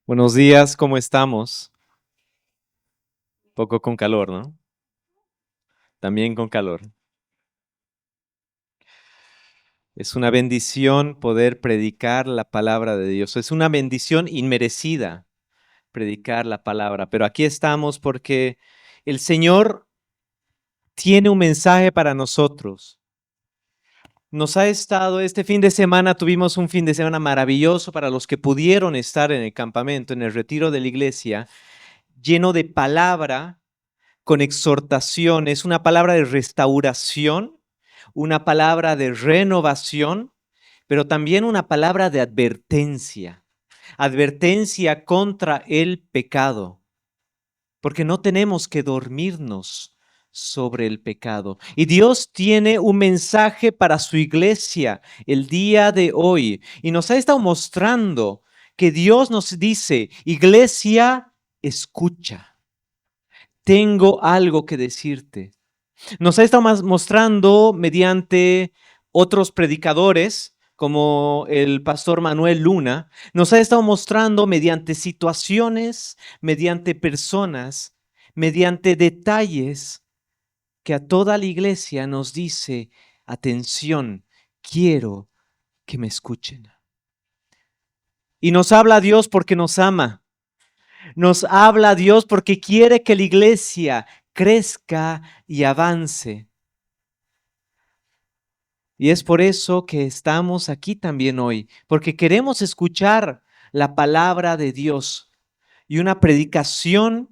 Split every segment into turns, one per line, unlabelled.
Buenos días, ¿cómo estamos? Poco con calor, ¿no? También con calor. Es una bendición poder predicar la palabra de Dios. Es una bendición inmerecida predicar la palabra. Pero aquí estamos porque el Señor tiene un mensaje para nosotros. Nos ha estado, este fin de semana tuvimos un fin de semana maravilloso para los que pudieron estar en el campamento, en el retiro de la iglesia, lleno de palabra con exhortaciones, una palabra de restauración, una palabra de renovación, pero también una palabra de advertencia, advertencia contra el pecado, porque no tenemos que dormirnos sobre el pecado. Y Dios tiene un mensaje para su iglesia el día de hoy y nos ha estado mostrando que Dios nos dice, iglesia, escucha, tengo algo que decirte. Nos ha estado mostrando mediante otros predicadores, como el pastor Manuel Luna, nos ha estado mostrando mediante situaciones, mediante personas, mediante detalles, que a toda la iglesia nos dice, atención, quiero que me escuchen. Y nos habla Dios porque nos ama. Nos habla Dios porque quiere que la iglesia crezca y avance. Y es por eso que estamos aquí también hoy, porque queremos escuchar la palabra de Dios. Y una predicación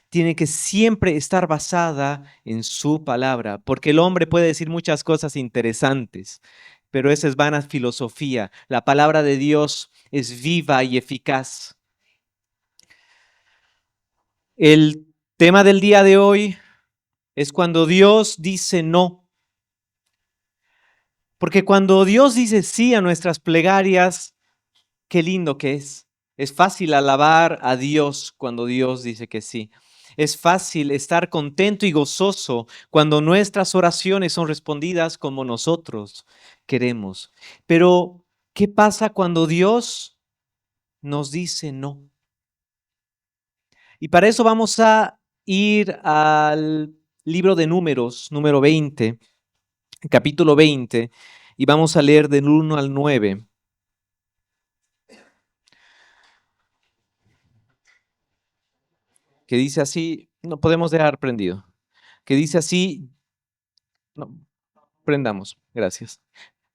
tiene que siempre estar basada en su palabra, porque el hombre puede decir muchas cosas interesantes, pero esa es vana filosofía. La palabra de Dios es viva y eficaz. El tema del día de hoy es cuando Dios dice no. Porque cuando Dios dice sí a nuestras plegarias, qué lindo que es. Es fácil alabar a Dios cuando Dios dice que sí. Es fácil estar contento y gozoso cuando nuestras oraciones son respondidas como nosotros queremos. Pero, ¿qué pasa cuando Dios nos dice no? Y para eso vamos a ir al libro de Números, número 20, capítulo 20, y vamos a leer del 1 al 9. Que dice así, no podemos dejar prendido, que dice así, no, prendamos, gracias.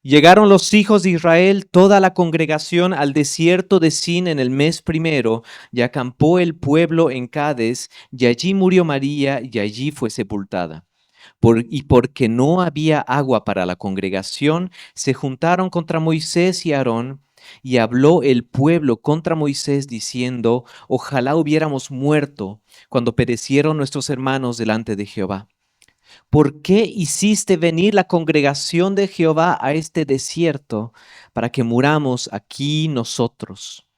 Llegaron los hijos de Israel, toda la congregación, al desierto de Sin en el mes primero, y acampó el pueblo en Cades, y allí murió María, y allí fue sepultada. Y porque no había agua para la congregación, se juntaron contra Moisés y Aarón, y habló el pueblo contra Moisés diciendo, ojalá hubiéramos muerto cuando perecieron nuestros hermanos delante de Jehová. ¿Por qué hiciste venir la congregación de Jehová a este desierto para que muramos aquí nosotros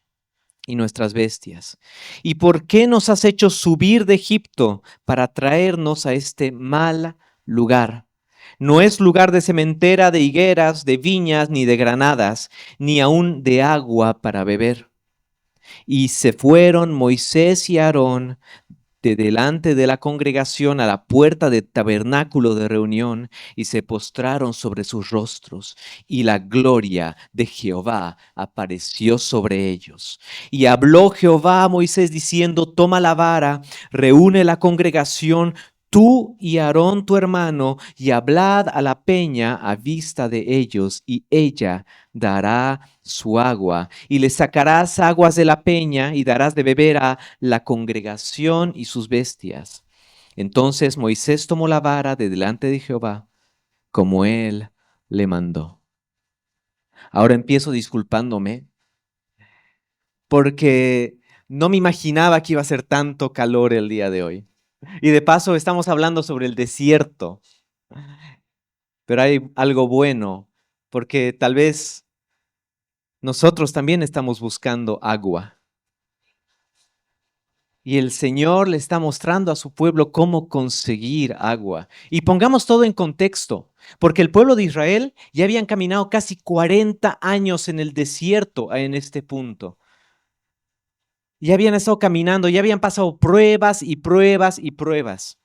y nuestras bestias? ¿Y por qué nos has hecho subir de Egipto para traernos a este mal lugar? No es lugar de sementera, de higueras, de viñas, ni de granadas, ni aun de agua para beber. Y se fueron Moisés y Aarón de delante de la congregación a la puerta del tabernáculo de reunión y se postraron sobre sus rostros, y la gloria de Jehová apareció sobre ellos. Y habló Jehová a Moisés diciendo, toma la vara, reúne la congregación, tú y Aarón tu hermano, y hablad a la peña a vista de ellos, y ella dará su agua, y le sacarás aguas de la peña, y darás de beber a la congregación y sus bestias. Entonces Moisés tomó la vara de delante de Jehová, como él le mandó. Ahora empiezo disculpándome, porque no me imaginaba que iba a ser tanto calor el día de hoy. Y de paso estamos hablando sobre el desierto, pero hay algo bueno, porque tal vez nosotros también estamos buscando agua. Y el Señor le está mostrando a su pueblo cómo conseguir agua. Y pongamos todo en contexto, porque el pueblo de Israel ya habían caminado casi 40 años en el desierto en este punto. Ya habían estado caminando, ya habían pasado pruebas y pruebas y pruebas.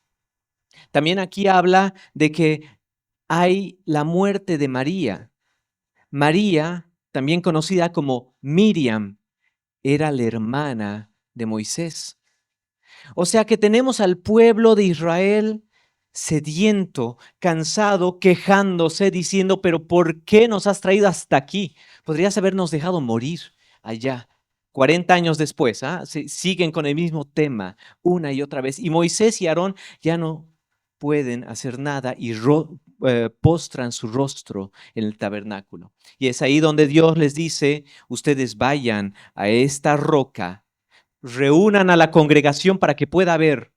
También aquí habla de que hay la muerte de María. María, también conocida como Miriam, era la hermana de Moisés. O sea que tenemos al pueblo de Israel sediento, cansado, quejándose, diciendo, pero ¿por qué nos has traído hasta aquí? Podrías habernos dejado morir allá. 40 años después, siguen con el mismo tema una y otra vez. Y Moisés y Aarón ya no pueden hacer nada y postran su rostro en el tabernáculo. Y es ahí donde Dios les dice, ustedes vayan a esta roca, reúnan a la congregación para que pueda ver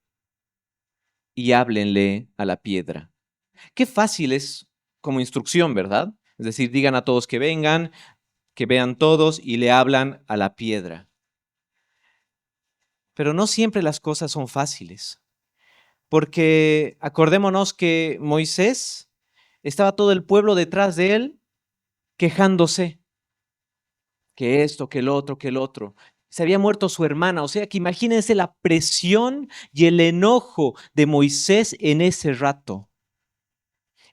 y háblenle a la piedra. Qué fácil es como instrucción, ¿verdad? Es decir, digan a todos que vengan, que vean todos y le hablan a la piedra. Pero no siempre las cosas son fáciles, porque acordémonos que Moisés estaba todo el pueblo detrás de él quejándose, que esto, que el otro, que el otro. Se había muerto su hermana, o sea que imagínense la presión y el enojo de Moisés en ese rato.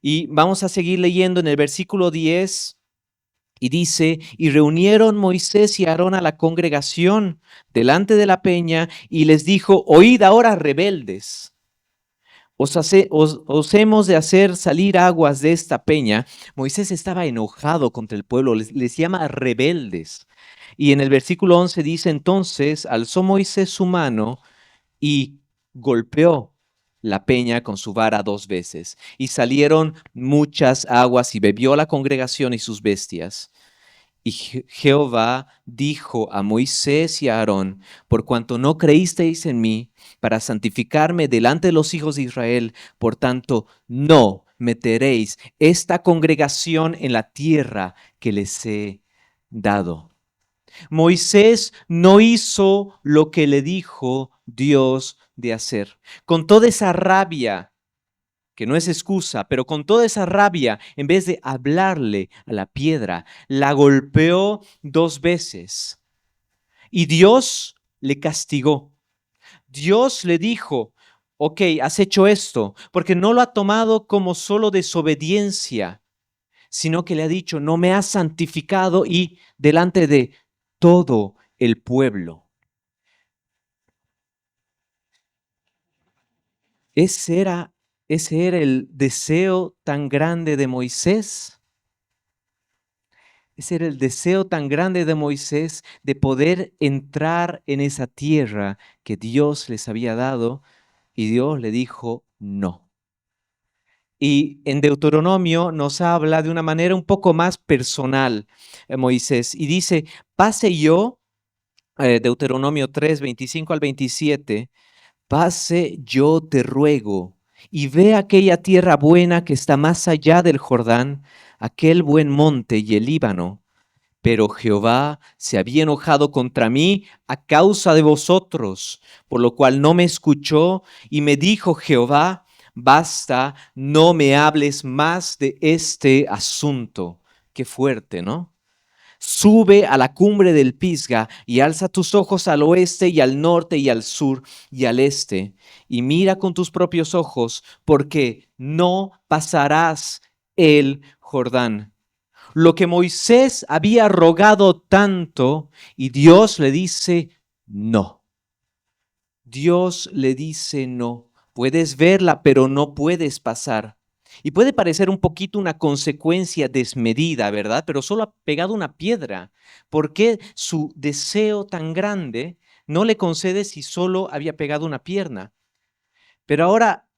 Y vamos a seguir leyendo en el versículo 10 y dice, y reunieron Moisés y Aarón a la congregación delante de la peña y les dijo, oíd ahora rebeldes, os hemos de hacer salir aguas de esta peña. Moisés estaba enojado contra el pueblo, les llama rebeldes. Y en el versículo 11 dice, entonces alzó Moisés su mano y golpeó la peña con su vara 2 veces, y salieron muchas aguas, y bebió la congregación y sus bestias. Y Jehová dijo a Moisés y a Aarón, por cuanto no creísteis en mí para santificarme delante de los hijos de Israel, por tanto no meteréis esta congregación en la tierra que les he dado. Moisés no hizo lo que le dijo Dios de hacer. Con toda esa rabia, que no es excusa, pero con toda esa rabia, en vez de hablarle a la piedra, la golpeó 2 veces. Y Dios le castigó. Dios le dijo, ok, has hecho esto, porque no lo ha tomado como solo desobediencia, sino que le ha dicho, no me has santificado y delante de todo el pueblo. Ese era el deseo tan grande de Moisés. Ese era el deseo tan grande de Moisés de poder entrar en esa tierra que Dios les había dado, y Dios le dijo no. Y en Deuteronomio nos habla de una manera un poco más personal, Moisés, y dice, pase yo, Deuteronomio 3, 25 al 27, pase yo te ruego y ve aquella tierra buena que está más allá del Jordán, aquel buen monte y el Líbano. Pero Jehová se había enojado contra mí a causa de vosotros, por lo cual no me escuchó, y me dijo Jehová, basta, no me hables más de este asunto. Qué fuerte, ¿no? Sube a la cumbre del Pisga y alza tus ojos al oeste y al norte y al sur y al este, y mira con tus propios ojos, porque no pasarás el Jordán. Lo que Moisés había rogado tanto, y Dios le dice no. Dios le dice no. Puedes verla, pero no puedes pasar. Y puede parecer un poquito una consecuencia desmedida, ¿verdad? Pero solo ha pegado una piedra. ¿Por qué su deseo tan grande no le concede si solo había pegado una pierna? Pero ahora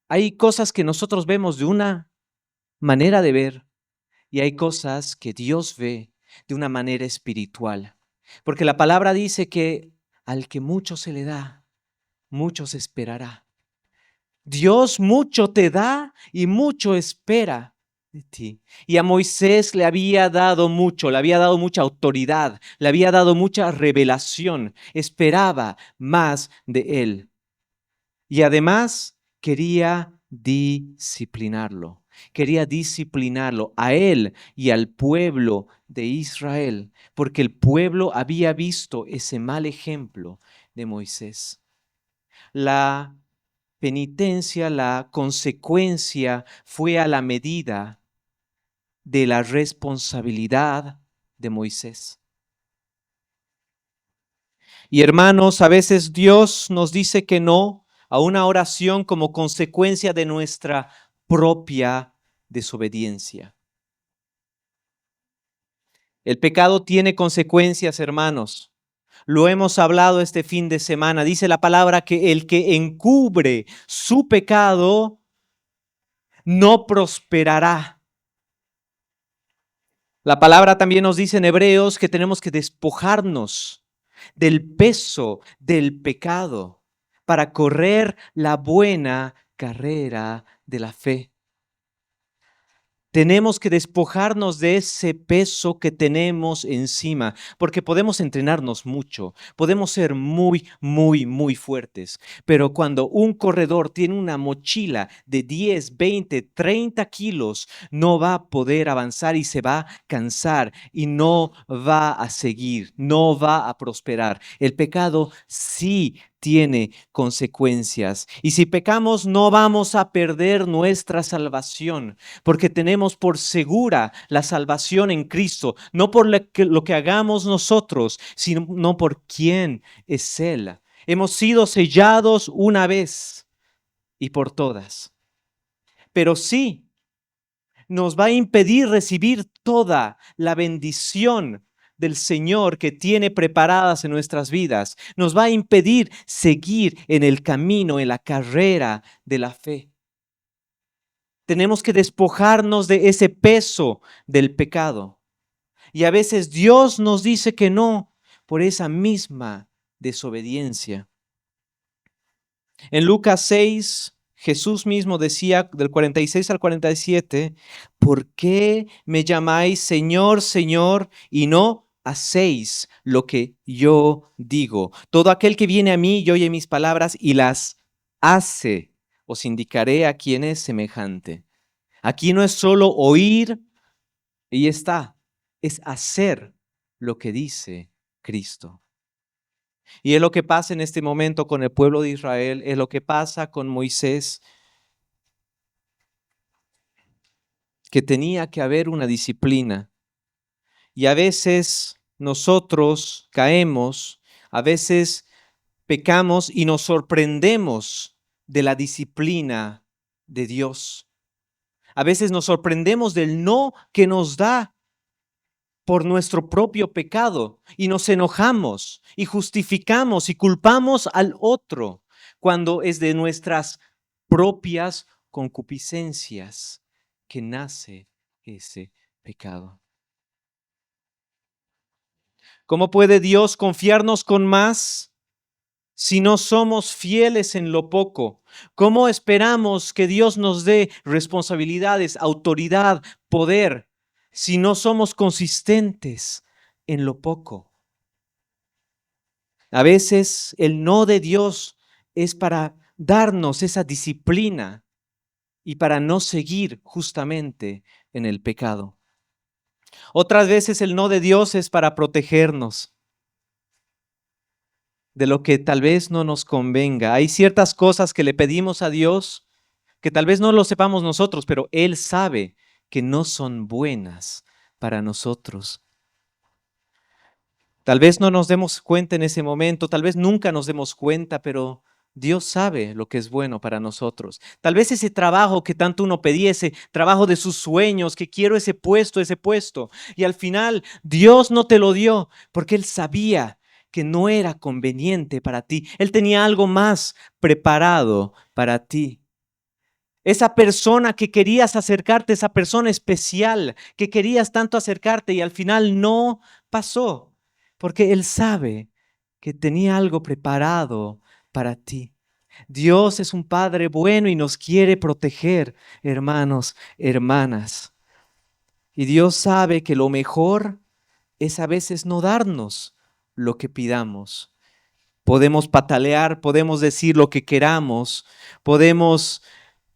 hay cosas que nosotros vemos de una manera de ver y hay cosas que Dios ve de una manera espiritual. Porque la palabra dice que al que mucho se le da, mucho se esperará. Dios mucho te da y mucho espera de ti. Y a Moisés le había dado mucho, le había dado mucha autoridad, le había dado mucha revelación, esperaba más de él. Y además quería disciplinarlo. quería disciplinarlo a él y al pueblo de Israel, porque el pueblo había visto ese mal ejemplo de Moisés. La penitencia, la consecuencia fue a la medida de la responsabilidad de Moisés. Y hermanos, a veces Dios nos dice que no a una oración como consecuencia de nuestra propia desobediencia. El pecado tiene consecuencias, hermanos. Lo hemos hablado este fin de semana. Dice la palabra que el que encubre su pecado no prosperará. La palabra también nos dice en Hebreos que tenemos que despojarnos del peso del pecado para correr la buena carrera de la fe. Tenemos que despojarnos de ese peso que tenemos encima, porque podemos entrenarnos mucho, podemos ser muy fuertes, pero cuando un corredor tiene una mochila de 10, 20, 30 kilos, no va a poder avanzar y se va a cansar y no va a seguir, no va a prosperar. El pecado sí tiene consecuencias. Y si pecamos, no vamos a perder nuestra salvación, porque tenemos por segura la salvación en Cristo, no por lo que hagamos nosotros, sino por quién es Él. Hemos sido sellados una vez y por todas. Pero sí, nos va a impedir recibir toda la bendición del Señor que tiene preparadas en nuestras vidas. Nos va a impedir seguir en el camino, en la carrera de la fe. Tenemos que despojarnos de ese peso del pecado. Y a veces Dios nos dice que no por esa misma desobediencia. En Lucas 6, Jesús mismo decía del 46 al 47, ¿por qué me llamáis Señor, Señor, y no hacéis lo que yo digo? Todo aquel que viene a mí y oye mis palabras y las hace, os indicaré a quién es semejante. Aquí no es solo oír y está, es hacer lo que dice Cristo. Y es lo que pasa en este momento con el pueblo de Israel, es lo que pasa con Moisés, que tenía que haber una disciplina. Y a veces nosotros caemos, a veces pecamos y nos sorprendemos de la disciplina de Dios. A veces nos sorprendemos del no que nos da por nuestro propio pecado y nos enojamos y justificamos y culpamos al otro cuando es de nuestras propias concupiscencias que nace ese pecado. ¿Cómo puede Dios confiarnos con más si no somos fieles en lo poco? ¿Cómo esperamos que Dios nos dé responsabilidades, autoridad, poder, si no somos consistentes en lo poco? A veces el no de Dios es para darnos esa disciplina y para no seguir justamente en el pecado. Otras veces el no de Dios es para protegernos de lo que tal vez no nos convenga. Hay ciertas cosas que le pedimos a Dios que tal vez no lo sepamos nosotros, pero Él sabe que no son buenas para nosotros. Tal vez no nos demos cuenta en ese momento, tal vez nunca nos demos cuenta, pero Dios sabe lo que es bueno para nosotros. Tal vez ese trabajo que tanto uno pedía, ese trabajo de sus sueños, que quiero ese puesto, y al final Dios no te lo dio porque Él sabía que no era conveniente para ti. Él tenía algo más preparado para ti. Esa persona que querías acercarte, esa persona especial que querías tanto acercarte y al final no pasó. Porque Él sabe que tenía algo preparado para ti. Dios es un Padre bueno y nos quiere proteger, hermanos, hermanas. Y Dios sabe que lo mejor es a veces no darnos lo que pidamos. Podemos patalear, podemos decir lo que queramos, podemos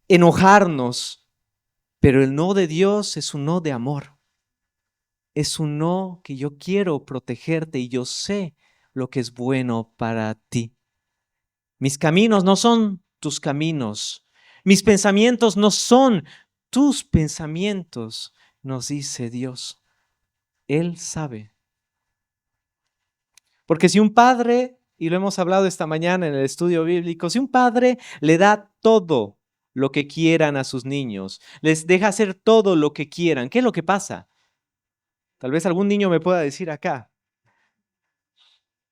enojarnos, Pero el no de Dios es un no de amor. Es un no que yo quiero protegerte y yo sé lo que es bueno para ti. Mis caminos no son tus caminos. Mis pensamientos no son tus pensamientos, nos dice Dios. Él sabe. Porque si un padre, y lo hemos hablado esta mañana en el estudio bíblico, si un padre le da todo lo que quieran a sus niños, les deja hacer todo lo que quieran, ¿qué es lo que pasa? Tal vez algún niño me pueda decir acá,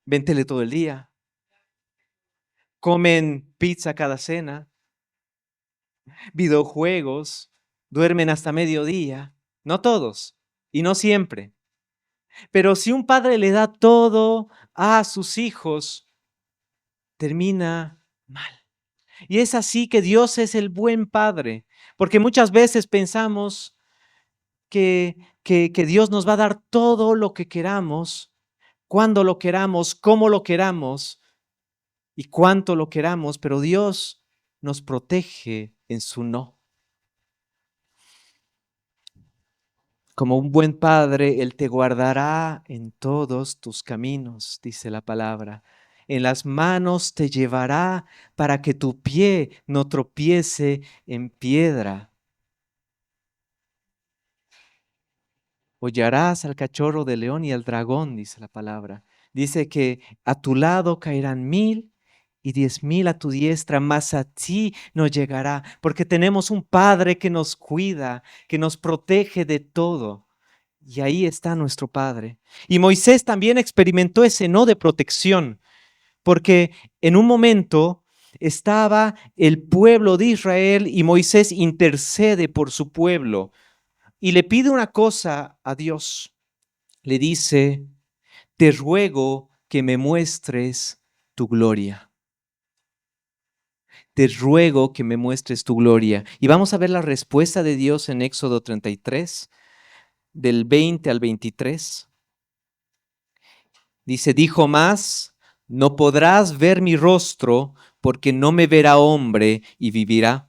ven tele todo el día, comen pizza cada cena, videojuegos, duermen hasta mediodía. No todos, y no siempre. Pero si un padre le da todo a sus hijos, termina mal. Y es así que Dios es el buen padre, porque muchas veces pensamos que Dios nos va a dar todo lo que queramos, cuando lo queramos, cómo lo queramos y cuánto lo queramos, pero Dios nos protege en su no. Como un buen padre, Él te guardará en todos tus caminos, dice la palabra. En las manos te llevará para que tu pie no tropiece en piedra. Hollarás al cachorro de león y al dragón, dice la palabra. Dice que a tu lado caerán 1000 a tu diestra, mas a ti no llegará, porque tenemos un Padre que nos cuida, que nos protege de todo. Y ahí está nuestro Padre. Y Moisés también experimentó ese no de protección, porque en un momento estaba el pueblo de Israel y Moisés intercede por su pueblo y le pide una cosa a Dios. Le dice, te ruego que me muestres tu gloria. Te ruego que me muestres tu gloria. Y vamos a ver la respuesta de Dios en Éxodo 33, del 20 al 23. Dice, dijo más, no podrás ver mi rostro porque no me verá hombre y vivirá.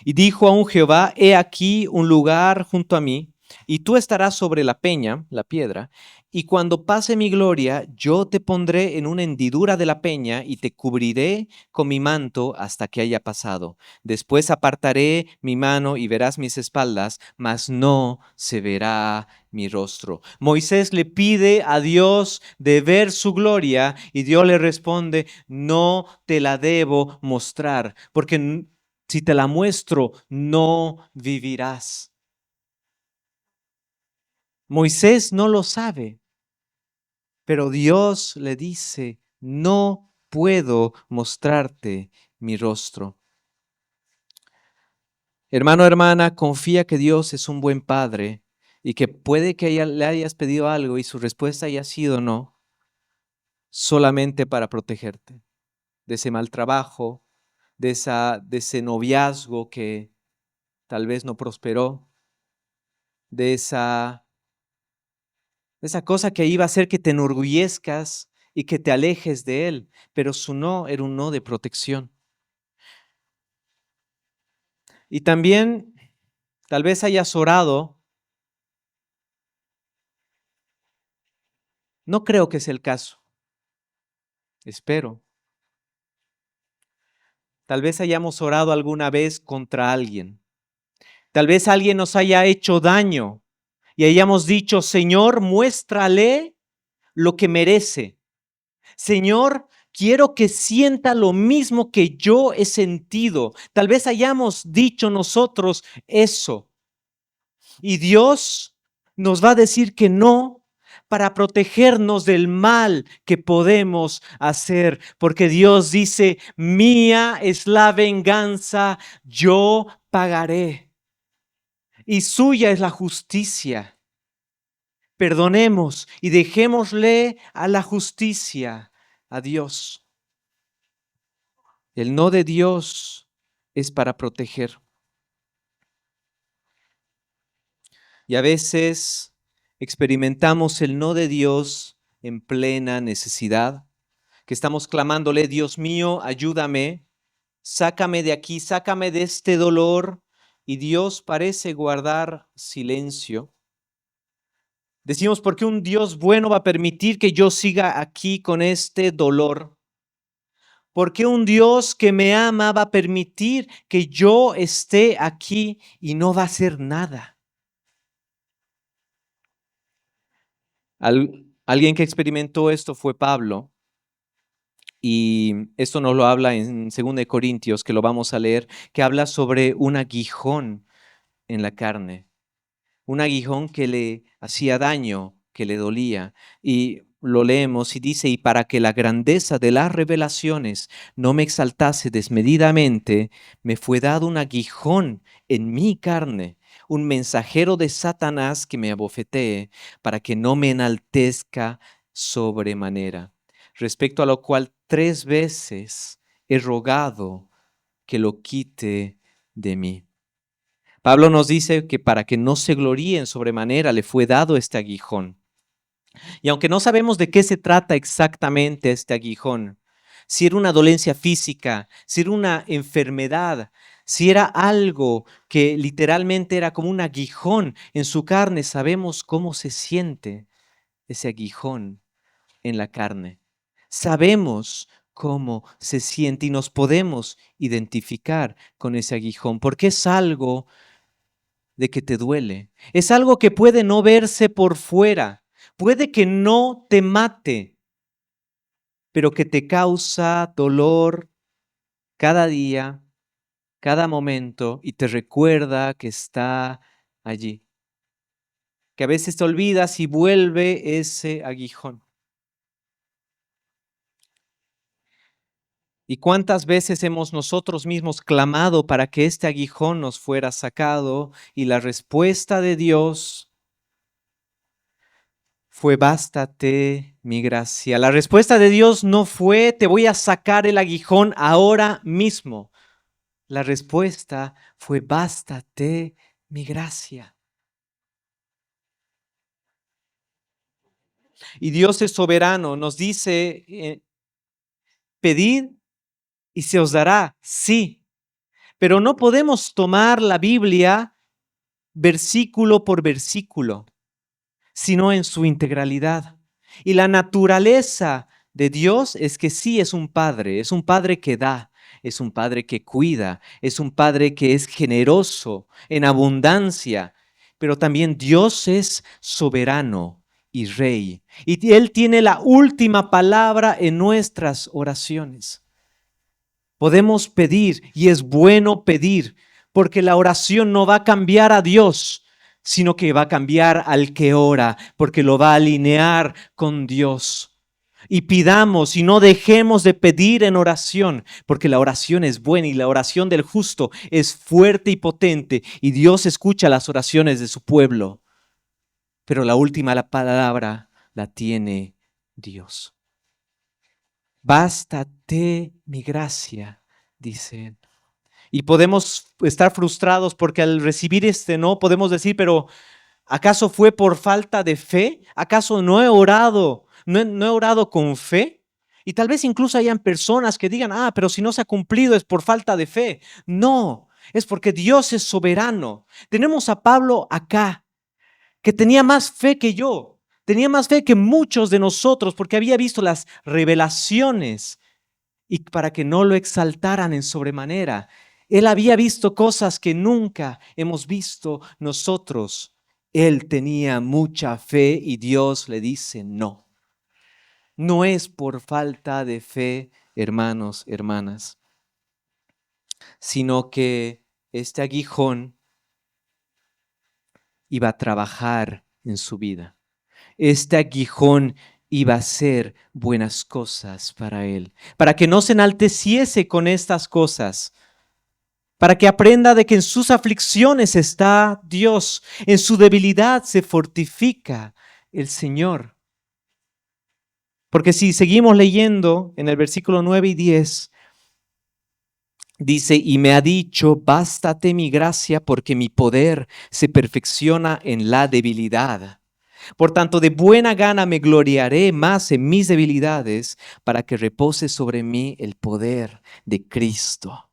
Y dijo aún Jehová, he aquí un lugar junto a mí, y tú estarás sobre la peña, la piedra, y cuando pase mi gloria, yo te pondré en una hendidura de la peña y te cubriré con mi manto hasta que haya pasado. Después apartaré mi mano y verás mis espaldas, mas no se verá mi rostro. Moisés le pide a Dios de ver su gloria y Dios le responde, no te la debo mostrar, porque si te la muestro, no vivirás. Moisés no lo sabe, pero Dios le dice, no puedo mostrarte mi rostro. Hermano, hermana, confía que Dios es un buen padre y que puede que le hayas pedido algo y su respuesta haya sido no, solamente para protegerte de ese mal trabajo, de ese noviazgo que tal vez no prosperó, de esa cosa que iba a hacer que te enorgullezcas y que te alejes de Él, pero su no era un no de protección. Y también tal vez hayas orado, no creo que sea el caso, espero. Tal vez hayamos orado alguna vez contra alguien. Tal vez alguien nos haya hecho daño y hayamos dicho, Señor, muéstrale lo que merece. Señor, quiero que sienta lo mismo que yo he sentido. Tal vez hayamos dicho nosotros eso. Y Dios nos va a decir que no para protegernos del mal que podemos hacer. Porque Dios dice, mía es la venganza, yo pagaré. Y suya es la justicia. Perdonemos y dejémosle a la justicia, a Dios. El no de Dios es para proteger. Y a veces experimentamos el no de Dios en plena necesidad, que estamos clamándole, Dios mío, ayúdame, sácame de aquí, sácame de este dolor, y Dios parece guardar silencio. Decimos, ¿por qué un Dios bueno va a permitir que yo siga aquí con este dolor? ¿Por qué un Dios que me ama va a permitir que yo esté aquí y no va a hacer nada? Alguien que experimentó esto fue Pablo, y esto nos lo habla en 2 de Corintios, que lo vamos a leer, que habla sobre un aguijón en la carne. Un aguijón que le hacía daño, que le dolía. Y lo leemos y dice, y para que la grandeza de las revelaciones no me exaltase desmedidamente, me fue dado un aguijón en mi carne, un mensajero de Satanás que me abofetee, para que no me enaltezca sobremanera. Respecto a lo cual 3 veces he rogado que lo quite de mí. Pablo nos dice que para que no se gloríen sobremanera le fue dado este aguijón. Y aunque no sabemos de qué se trata exactamente este aguijón, si era una dolencia física, si era una enfermedad, si era algo que literalmente era como un aguijón en su carne, sabemos cómo se siente ese aguijón en la carne. Sabemos cómo se siente y nos podemos identificar con ese aguijón, porque es algo de que te duele. Es algo que puede no verse por fuera, puede que no te mate, pero que te causa dolor cada día, cada momento, y te recuerda que está allí. Que a veces te olvidas y vuelve ese aguijón. ¿Y cuántas veces hemos nosotros mismos clamado para que este aguijón nos fuera sacado? Y la respuesta de Dios fue bástate mi gracia. La respuesta de Dios no fue te voy a sacar el aguijón ahora mismo. La respuesta fue bástate mi gracia. Y Dios es soberano, nos dice, pedid y se os dará, sí. Pero no podemos tomar la Biblia versículo por versículo, sino en su integralidad. Y la naturaleza de Dios es que sí es un padre que da, es un padre que cuida, es un padre que es generoso en abundancia, pero también Dios es soberano y rey. Y Él tiene la última palabra en nuestras oraciones. Podemos pedir y es bueno pedir, porque la oración no va a cambiar a Dios, sino que va a cambiar al que ora, porque lo va a alinear con Dios. Y pidamos y no dejemos de pedir en oración, porque la oración es buena y la oración del justo es fuerte y potente, y Dios escucha las oraciones de su pueblo. Pero la última palabra la tiene Dios. Bástate mi gracia, dice él. Y podemos estar frustrados porque al recibir este no, podemos decir, pero ¿acaso fue por falta de fe? ¿Acaso no he orado? ¿No he orado con fe? Y tal vez incluso hayan personas que digan, pero si no se ha cumplido es por falta de fe. No, es porque Dios es soberano. Tenemos a Pablo acá, que tenía más fe que yo, tenía más fe que muchos de nosotros, porque había visto las revelaciones y para que no lo exaltaran en sobremanera. Él había visto cosas que nunca hemos visto nosotros. Él tenía mucha fe y Dios le dice no. No es por falta de fe, hermanos, hermanas, sino que este aguijón iba a trabajar en su vida. Este aguijón iba a hacer buenas cosas para él, para que no se enalteciese con estas cosas, para que aprenda de que en sus aflicciones está Dios, en su debilidad se fortifica el Señor. Porque si seguimos leyendo en el versículo 9 y 10, dice, y me ha dicho, bástate mi gracia porque mi poder se perfecciona en la debilidad. Por tanto, de buena gana me gloriaré más en mis debilidades para que repose sobre mí el poder de Cristo.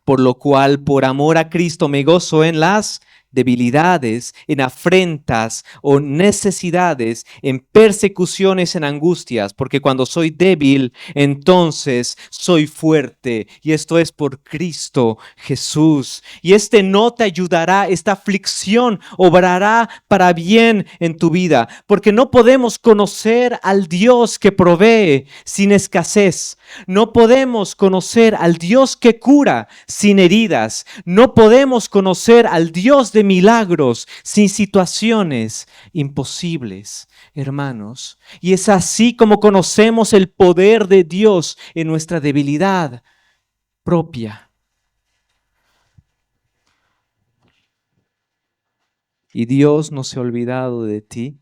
por lo cual por amor a Cristo me gozo en las debilidades, en afrentas o necesidades, en persecuciones, en angustias, porque cuando soy débil, entonces soy fuerte. Y esto es por Cristo Jesús. Y este no te ayudará, esta aflicción obrará para bien en tu vida, porque no podemos conocer al Dios que provee sin escasez. No podemos conocer al Dios que cura sin heridas. No podemos conocer al Dios de milagros sin situaciones imposibles, hermanos. Y es así como conocemos el poder de Dios en nuestra debilidad propia. Y Dios no se ha olvidado de ti,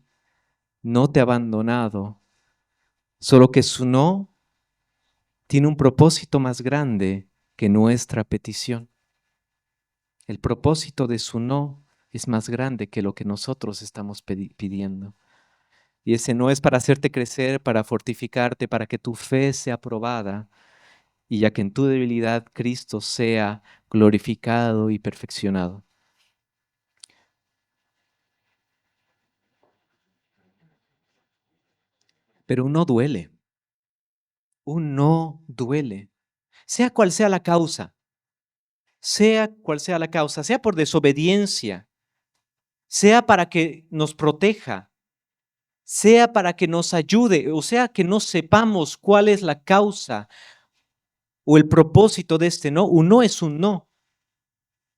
no te ha abandonado, solo que su no tiene un propósito más grande que nuestra petición. El propósito de su no es más grande que lo que nosotros estamos pidiendo. Y ese no es para hacerte crecer, para fortificarte, para que tu fe sea probada, y ya que en tu debilidad Cristo sea glorificado y perfeccionado. Pero un no duele, un no duele, sea cual sea la causa, sea cual sea la causa, sea por desobediencia, sea para que nos proteja, sea para que nos ayude, o sea que no sepamos cuál es la causa o el propósito de este no. Un no es un no,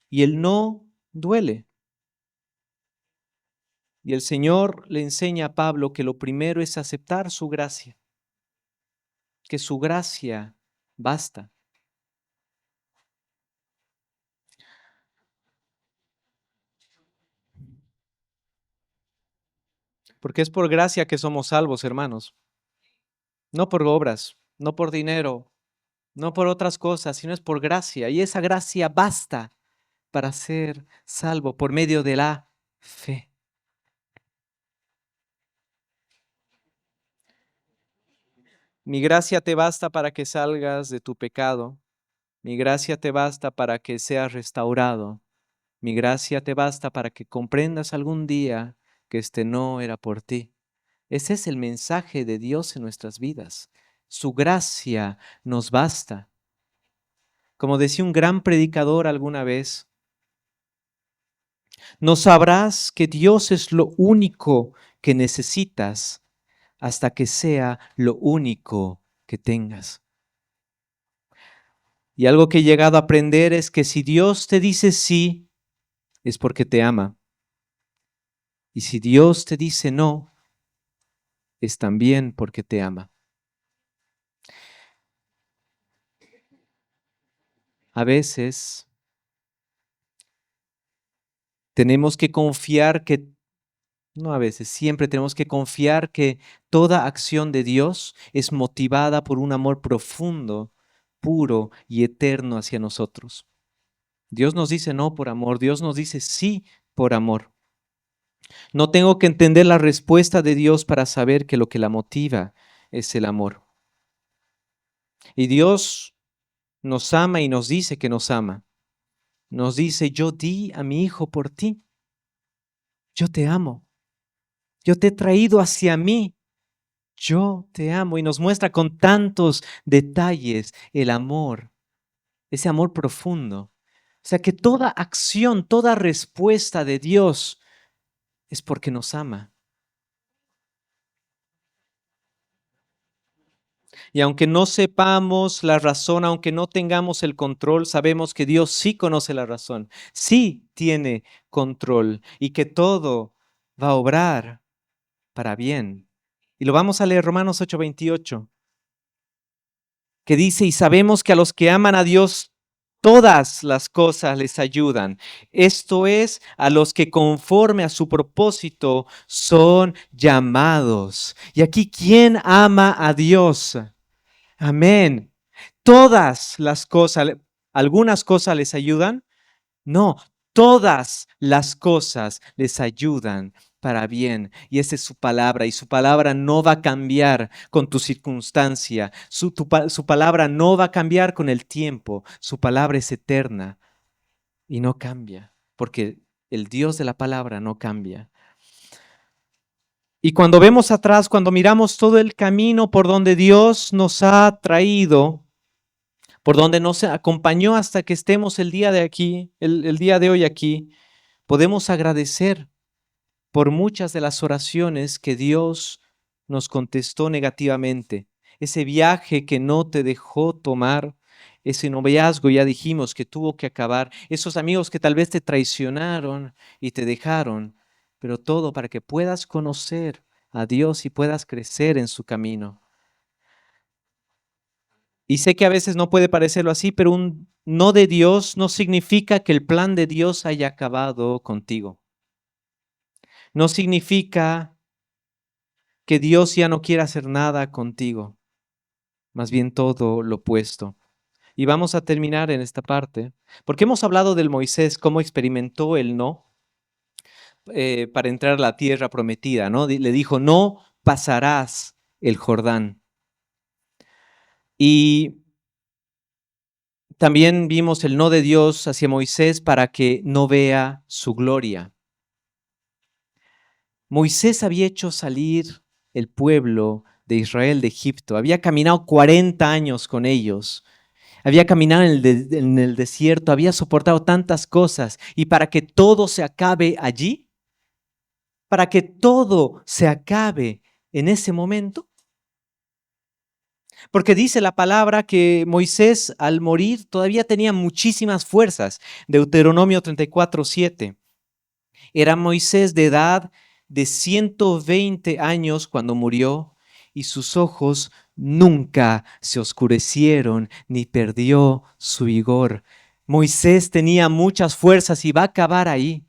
y el no duele. Y el Señor le enseña a Pablo que lo primero es aceptar su gracia, que su gracia basta. Porque es por gracia que somos salvos, hermanos. No por obras, no por dinero, no por otras cosas, sino es por gracia. Y esa gracia basta para ser salvo por medio de la fe. Mi gracia te basta para que salgas de tu pecado. Mi gracia te basta para que seas restaurado. Mi gracia te basta para que comprendas algún día que este no era por ti. Ese es el mensaje de Dios en nuestras vidas. Su gracia nos basta. Como decía un gran predicador alguna vez, no sabrás que Dios es lo único que necesitas hasta que sea lo único que tengas. Y algo que he llegado a aprender es que si Dios te dice sí, es porque te ama. Y si Dios te dice no, es también porque te ama. A veces tenemos que confiar que, no a veces, siempre tenemos que confiar que toda acción de Dios es motivada por un amor profundo, puro y eterno hacia nosotros. Dios nos dice no por amor, Dios nos dice sí por amor. No tengo que entender la respuesta de Dios para saber que lo que la motiva es el amor. Y Dios nos ama y nos dice que nos ama. Nos dice, yo di a mi hijo por ti. Yo te amo. Yo te he traído hacia mí. Yo te amo. Y nos muestra con tantos detalles el amor, ese amor profundo. O sea que toda acción, toda respuesta de Dios es porque nos ama. Y aunque no sepamos la razón, aunque no tengamos el control, sabemos que Dios sí conoce la razón, sí tiene control y que todo va a obrar para bien. Y lo vamos a leer Romanos 8:28, que dice, y sabemos que a los que aman a Dios, todas las cosas les ayudan. Esto es, a los que conforme a su propósito son llamados. Y aquí, ¿quién ama a Dios? Amén. Todas las cosas, ¿algunas cosas les ayudan? No, todas las cosas les ayudan para bien. Y esa es su palabra. Y su palabra no va a cambiar con tu circunstancia. Su palabra no va a cambiar con el tiempo. Su palabra es eterna y no cambia. Porque el Dios de la palabra no cambia. Y cuando vemos atrás, cuando miramos todo el camino por donde Dios nos ha traído, por donde nos acompañó hasta que estemos el día de aquí, el día de hoy aquí, podemos agradecer por muchas de las oraciones que Dios nos contestó negativamente. Ese viaje que no te dejó tomar, ese noviazgo, ya dijimos, que tuvo que acabar, esos amigos que tal vez te traicionaron y te dejaron, pero todo para que puedas conocer a Dios y puedas crecer en su camino. Y sé que a veces no puede parecerlo así, pero un no de Dios no significa que el plan de Dios haya acabado contigo. No significa que Dios ya no quiera hacer nada contigo, más bien todo lo opuesto. Y vamos a terminar en esta parte, porque hemos hablado del Moisés, cómo experimentó el no para entrar a la tierra prometida, ¿no? Le dijo, no pasarás el Jordán. Y también vimos el no de Dios hacia Moisés para que no vea su gloria. Moisés había hecho salir el pueblo de Israel de Egipto, había caminado 40 años con ellos, había caminado en el desierto, había soportado tantas cosas y para que todo se acabe allí, para que todo se acabe en ese momento, porque dice la palabra que Moisés al morir todavía tenía muchísimas fuerzas. Deuteronomio 34:7. Era Moisés de edad de 120 años cuando murió y sus ojos nunca se oscurecieron ni perdió su vigor. Moisés tenía muchas fuerzas y va a acabar ahí.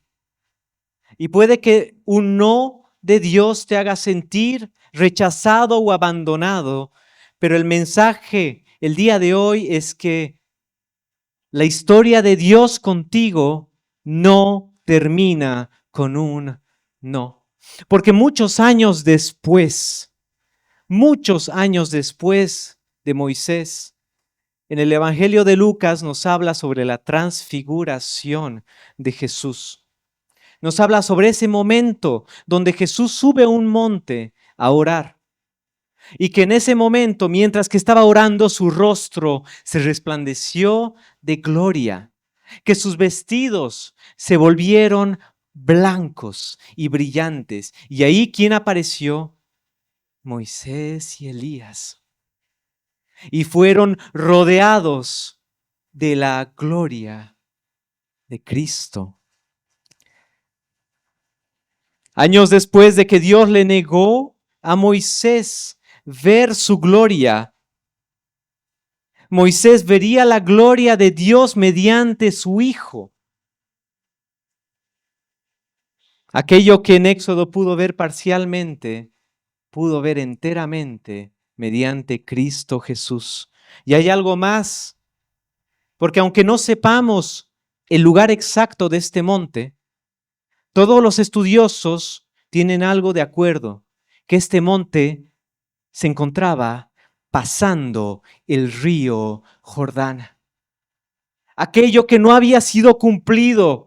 Y puede que un no de Dios te haga sentir rechazado o abandonado, pero el mensaje el día de hoy es que la historia de Dios contigo no termina con un no. Porque muchos años después de Moisés, en el Evangelio de Lucas nos habla sobre la transfiguración de Jesús. Nos habla sobre ese momento donde Jesús sube a un monte a orar. Y que en ese momento, mientras que estaba orando, su rostro se resplandeció de gloria, que sus vestidos se volvieron blancos y brillantes. Y ahí, ¿quién apareció? Moisés y Elías. Y fueron rodeados de la gloria de Cristo. Años después de que Dios le negó a Moisés ver su gloria, Moisés vería la gloria de Dios mediante su Hijo. Aquello que en Éxodo pudo ver parcialmente, pudo ver enteramente mediante Cristo Jesús. Y hay algo más, porque aunque no sepamos el lugar exacto de este monte, todos los estudiosos tienen algo de acuerdo, que este monte se encontraba pasando el río Jordán. Aquello que no había sido cumplido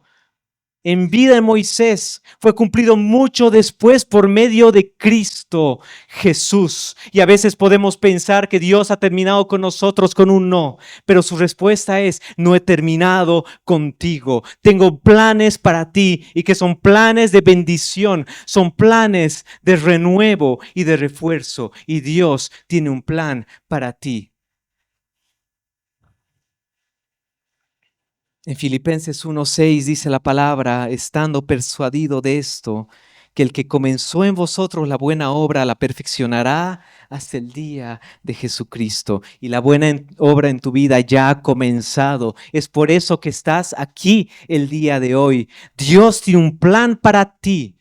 en vida de Moisés fue cumplido mucho después por medio de Cristo Jesús. Y a veces podemos pensar que Dios ha terminado con nosotros con un no, pero su respuesta es: no he terminado contigo. Tengo planes para ti y que son planes de bendición, son planes de renuevo y de refuerzo. Y Dios tiene un plan para ti. En Filipenses 1:6 dice la palabra, estando persuadido de esto, que el que comenzó en vosotros la buena obra la perfeccionará hasta el día de Jesucristo. Y la buena obra en tu vida ya ha comenzado. Es por eso que estás aquí el día de hoy. Dios tiene un plan para ti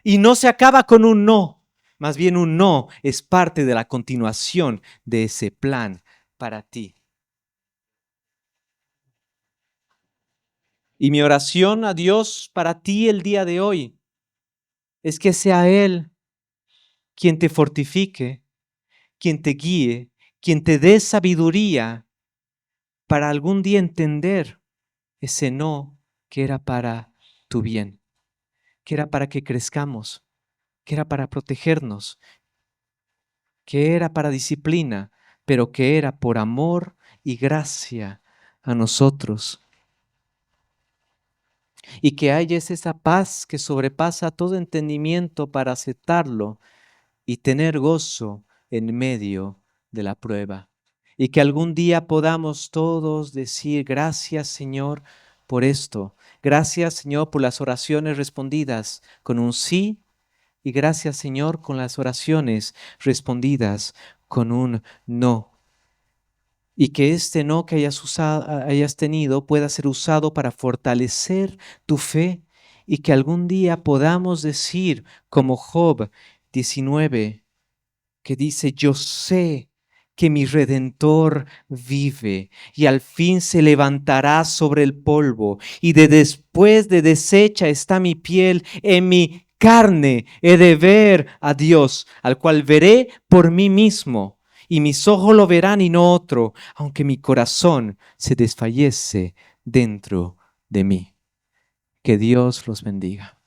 y no se acaba con un no. Más bien un no es parte de la continuación de ese plan para ti. Y mi oración a Dios para ti el día de hoy es que sea Él quien te fortifique, quien te guíe, quien te dé sabiduría para algún día entender ese no que era para tu bien, que era para que crezcamos, que era para protegernos, que era para disciplina, pero que era por amor y gracia a nosotros. Y que hayas esa paz que sobrepasa todo entendimiento para aceptarlo y tener gozo en medio de la prueba. Y que algún día podamos todos decir, gracias Señor por esto. Gracias Señor por las oraciones respondidas con un sí. Y gracias Señor con las oraciones respondidas con un no. Y que este no que hayas tenido pueda ser usado para fortalecer tu fe y que algún día podamos decir como Job 19, que dice, yo sé que mi Redentor vive y al fin se levantará sobre el polvo y después de deshecha está mi piel, en mi carne he de ver a Dios, al cual veré por mí mismo y mis ojos lo verán y no otro, aunque mi corazón se desfallece dentro de mí. Que Dios los bendiga.